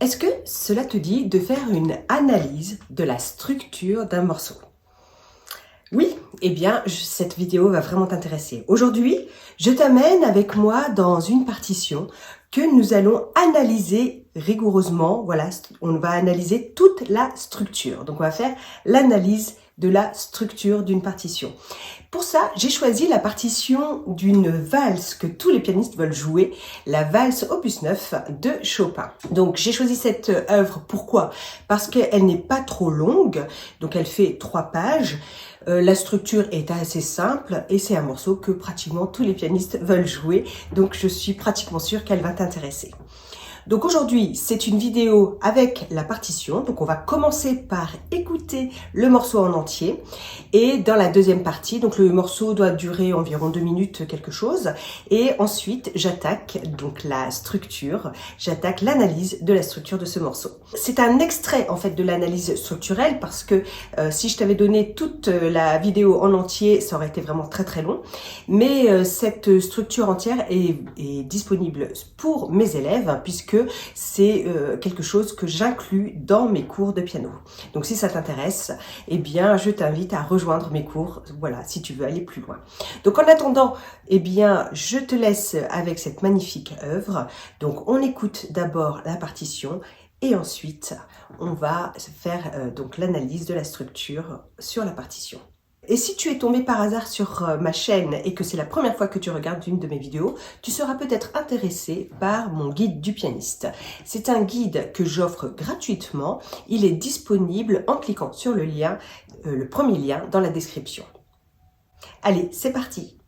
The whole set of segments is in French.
Est-ce que cela te dit de faire une analyse de la structure d'un morceau? Oui, eh bien, cette vidéo va vraiment t'intéresser. Aujourd'hui, je t'amène avec moi dans une partition que nous allons analyser rigoureusement. Voilà, on va analyser toute la structure. Donc, on va faire l'analyse de la structure d'une partition. Pour ça, j'ai choisi la partition d'une valse que tous les pianistes veulent jouer, la valse opus 9 de Chopin. Donc j'ai choisi cette œuvre, pourquoi? Parce qu'elle n'est pas trop longue, donc elle fait 3 pages. La structure est assez simple et c'est un morceau que pratiquement tous les pianistes veulent jouer, donc je suis pratiquement sûre qu'elle va t'intéresser. Donc aujourd'hui, c'est une vidéo avec la partition. Donc on va commencer par écouter le morceau en entier. Et dans la deuxième partie, donc le morceau doit durer environ 2 minutes quelque chose. Et ensuite, j'attaque donc la structure, j'attaque l'analyse de la structure de ce morceau. C'est un extrait en fait de l'analyse structurelle parce que si je t'avais donné toute la vidéo en entier, ça aurait été vraiment très long. Mais cette structure entière est disponible pour mes élèves puisque c'est quelque chose que j'inclus dans mes cours de piano. Donc si ça t'intéresse, eh bien je t'invite à rejoindre mes cours, voilà, si tu veux aller plus loin. Donc en attendant, eh bien je te laisse avec cette magnifique œuvre. Donc on écoute d'abord la partition et ensuite on va faire donc l'analyse de la structure sur la partition. Et si tu es tombé par hasard sur ma chaîne et que c'est la première fois que tu regardes une de mes vidéos, tu seras peut-être intéressé par mon guide du pianiste. C'est un guide que j'offre gratuitement. Il est disponible en cliquant sur le lien, le premier lien dans la description. Allez, c'est parti!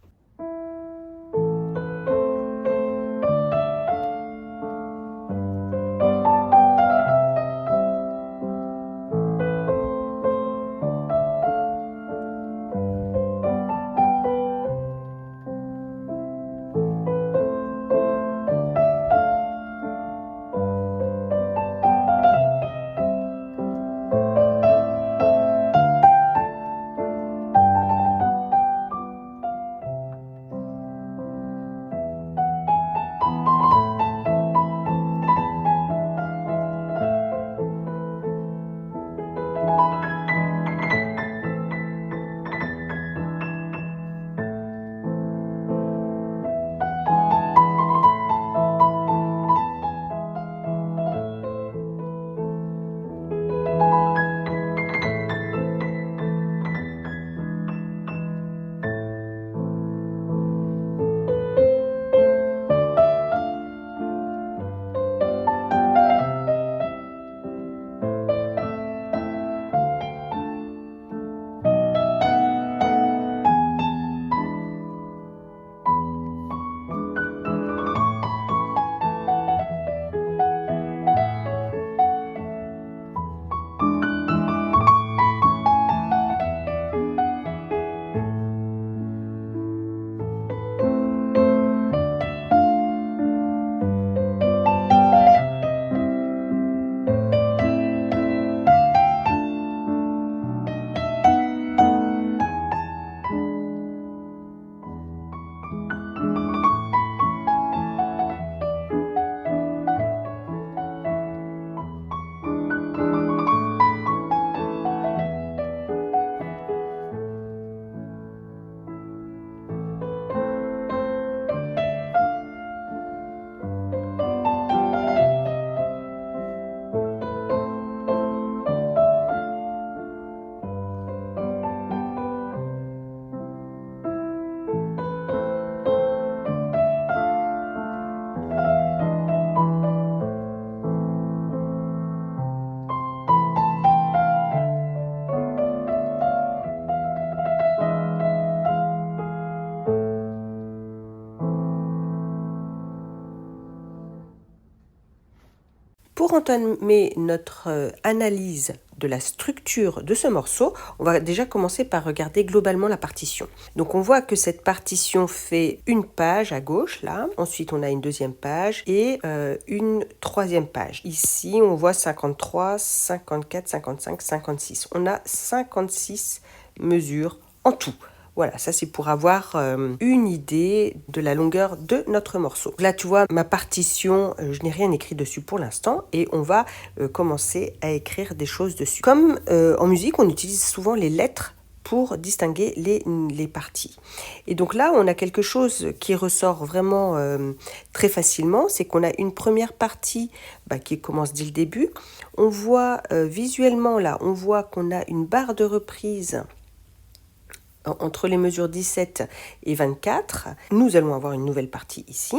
Pour entamer notre analyse de la structure de ce morceau, on va déjà commencer par regarder globalement la partition. Donc on voit que cette partition fait une page à gauche, là. Ensuite, on a une deuxième page et une troisième page. Ici, on voit 53, 54, 55, 56. On a 56 mesures en tout. Voilà, ça c'est pour avoir une idée de la longueur de notre morceau. Là, tu vois, ma partition, je n'ai rien écrit dessus pour l'instant et on va commencer à écrire des choses dessus. Comme en musique, on utilise souvent les lettres pour distinguer les parties. Et donc là, on a quelque chose qui ressort vraiment très facilement, c'est qu'on a une première partie qui commence dès le début. On voit visuellement là, on voit qu'on a une barre de reprise entre les mesures 17 et 24. Nous allons avoir une nouvelle partie ici.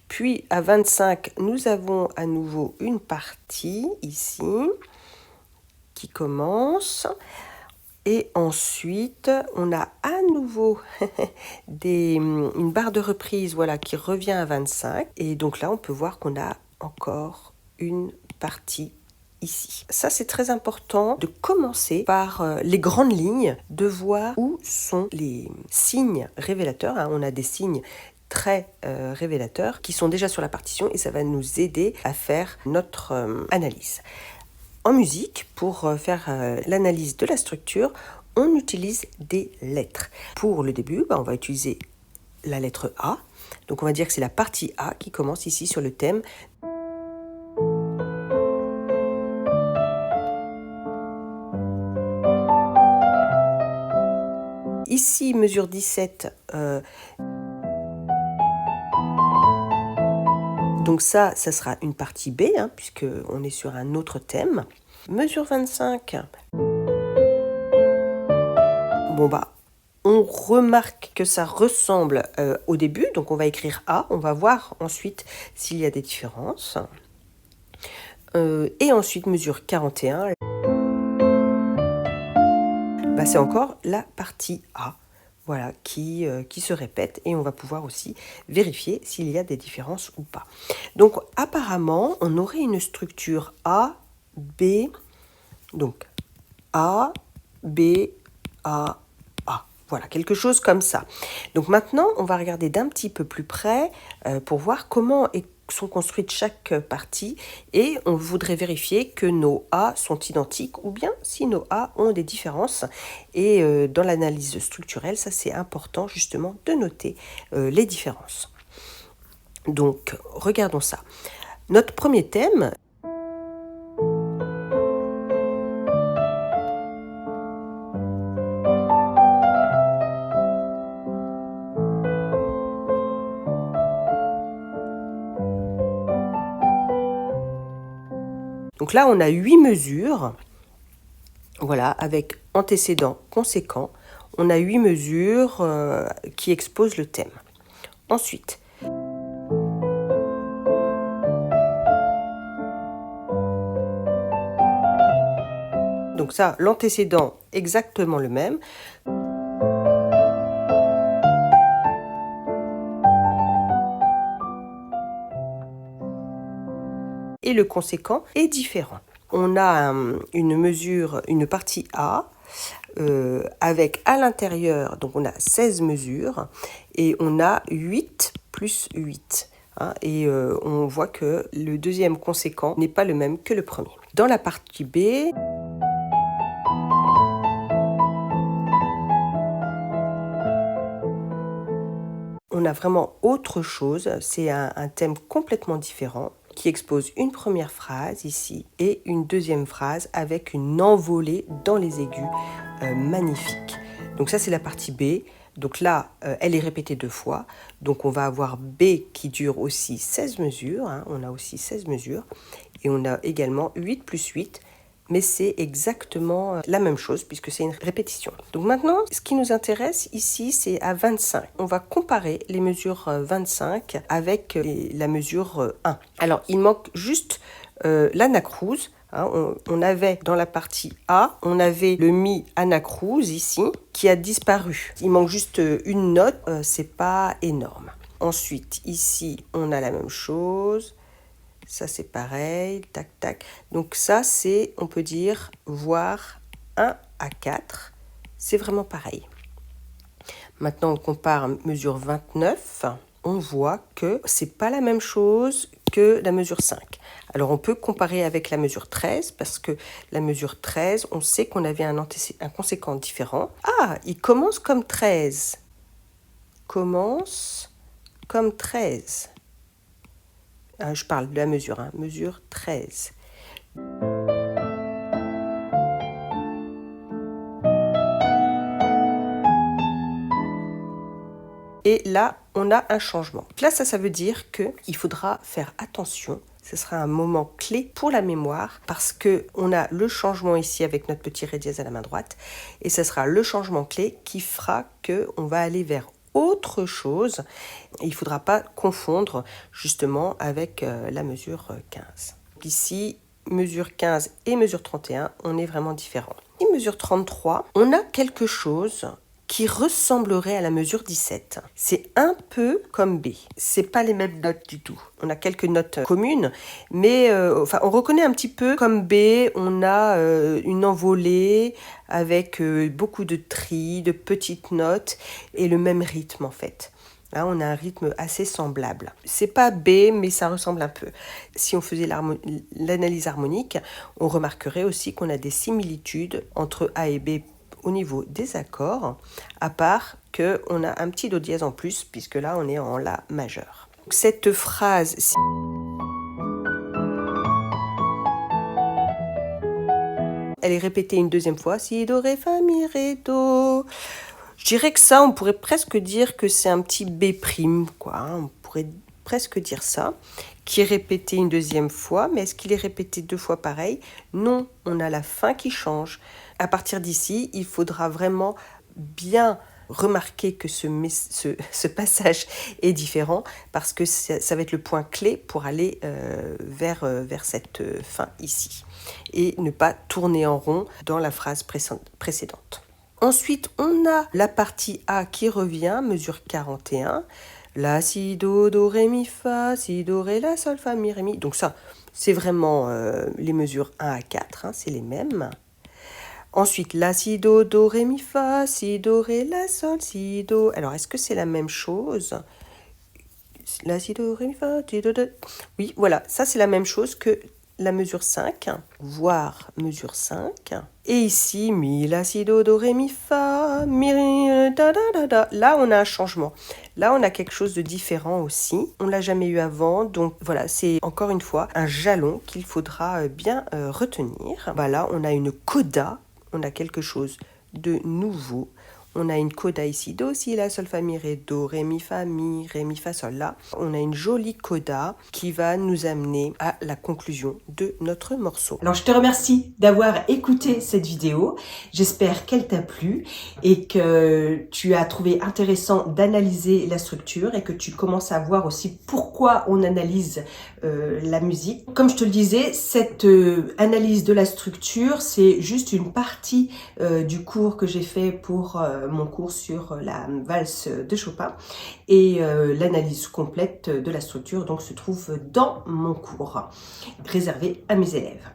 Puis à 25, nous avons à nouveau une partie ici qui commence. Et ensuite, on a à nouveau une barre de reprise qui revient à 25. Et donc là, on peut voir qu'on a encore une partie ici. Ça, c'est très important de commencer par les grandes lignes, de voir où sont les signes révélateurs. On a des signes très révélateurs qui sont déjà sur la partition et ça va nous aider à faire notre analyse. En musique, pour faire l'analyse de la structure, on utilise des lettres. Pour le début, on va utiliser la lettre A. Donc on va dire que c'est la partie A qui commence ici sur le thème. Ici, mesure 17. Donc ça sera une partie B, puisqu'on est sur un autre thème. Mesure 25. On remarque que ça ressemble au début, donc on va écrire A, on va voir ensuite s'il y a des différences. Et ensuite, mesure 41, c'est encore la partie A. Voilà, qui se répète et on va pouvoir aussi vérifier s'il y a des différences ou pas. Donc apparemment, on aurait une structure A, B, donc A, B, A, A. Voilà, quelque chose comme ça. Donc maintenant, on va regarder d'un petit peu plus près pour voir comment sont construites chaque partie et on voudrait vérifier que nos A sont identiques ou bien si nos A ont des différences. Et dans l'analyse structurelle, ça c'est important justement de noter les différences. Donc, regardons ça. Notre premier thème, donc là, on a 8 mesures, avec antécédent, conséquent. On a 8 mesures qui exposent le thème. Ensuite, donc ça, l'antécédent, exactement le même. Et le conséquent est différent. On a une partie A avec à l'intérieur, donc on a 16 mesures et on a 8 plus 8. Et on voit que le deuxième conséquent n'est pas le même que le premier. Dans la partie B, on a vraiment autre chose, c'est un thème complètement différent qui expose une première phrase ici et une deuxième phrase avec une envolée dans les aigus magnifique. Donc ça c'est la partie B. Donc là, elle est répétée 2 fois. Donc on va avoir B qui dure aussi 16 mesures. On a aussi 16 mesures. Et on a également 8 plus 8. Mais c'est exactement la même chose puisque c'est une répétition. Donc maintenant, ce qui nous intéresse ici, c'est à 25. On va comparer les mesures 25 avec la mesure 1. Alors, il manque juste l'anacrouse. On avait dans la partie A, on avait le mi anacrouse ici qui a disparu. Il manque juste une note, c'est pas énorme. Ensuite, ici, on a la même chose. Ça, c'est pareil, tac, tac. Donc ça, c'est, on peut dire, voire 1 à 4. C'est vraiment pareil. Maintenant, on compare mesure 29. on voit que c'est pas la même chose que la mesure 5. Alors on peut comparer avec la mesure 13 parce que la mesure 13, on sait qu'on avait un conséquent différent. Ah, il commence comme 13. Commence comme 13. Ah, je parle de la mesure, mesure 13. Et là, on a un changement. Là, ça veut dire qu'il faudra faire attention. Ce sera un moment clé pour la mémoire parce qu'on a le changement ici avec notre petit ré dièse à la main droite. Et ce sera le changement clé qui fera qu'on va aller vers autre chose. Et il ne faudra pas confondre justement avec la mesure 15. Ici, mesure 15 et mesure 31, on est vraiment différents. Et mesure 33, on a quelque chose qui ressemblerait à la mesure 17. C'est un peu comme B. C'est pas les mêmes notes du tout. On a quelques notes communes, mais on reconnaît un petit peu comme B. On a une envolée avec beaucoup de tris, de petites notes et le même rythme en fait. Là, on a un rythme assez semblable. C'est pas B, mais ça ressemble un peu. Si on faisait l'analyse harmonique, on remarquerait aussi qu'on a des similitudes entre A et B au niveau des accords, à part qu'on a un petit do dièse en plus, puisque là, on est en La majeur. Cette phrase... Elle est répétée une deuxième fois. Si, do, ré, fa, mi, ré, do. Je dirais que ça, on pourrait presque dire que c'est un petit B', quoi. On pourrait presque dire ça, qui est répété une deuxième fois. Mais est-ce qu'il est répété deux fois pareil? Non, on a la fin qui change. À partir d'ici, il faudra vraiment bien remarquer que ce passage est différent parce que ça va être le point clé pour aller vers cette fin ici et ne pas tourner en rond dans la phrase précédente. Ensuite, on a la partie A qui revient, mesure 41. La, si, do, do, ré, mi, fa, si, do, ré, la, sol, fa, mi, ré, mi. Donc ça, c'est vraiment les mesures 1 à 4, c'est les mêmes. Ensuite, la, si, do, do, ré, mi, fa, si, do, ré, la, sol, si, do. Alors, est-ce que c'est la même chose? La, si, do, ré, mi, fa, si, do, do. Oui, voilà, ça c'est la même chose que la mesure 5, voire mesure 5. Et ici, mi, la, si, do, do, ré, mi, fa, mi, ré, da, da, da, da. Là, on a un changement. Là, on a quelque chose de différent aussi. On ne l'a jamais eu avant. Donc, voilà, c'est encore une fois un jalon qu'il faudra bien retenir. Là, on a une coda. On a quelque chose de nouveau. On a une coda ici, do, si, la, sol, fa, mi, ré, do, ré, mi, fa, sol, la. On a une jolie coda qui va nous amener à la conclusion de notre morceau. Alors, je te remercie d'avoir écouté cette vidéo. J'espère qu'elle t'a plu et que tu as trouvé intéressant d'analyser la structure et que tu commences à voir aussi pourquoi on analyse la musique. Comme je te le disais, cette analyse de la structure, c'est juste une partie du cours que j'ai fait pour mon cours sur la valse de Chopin et l'analyse complète de la structure donc se trouve dans mon cours réservé à mes élèves.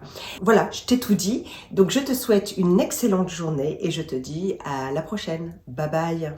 Voilà, je t'ai tout dit, donc je te souhaite une excellente journée et je te dis à la prochaine. Bye bye.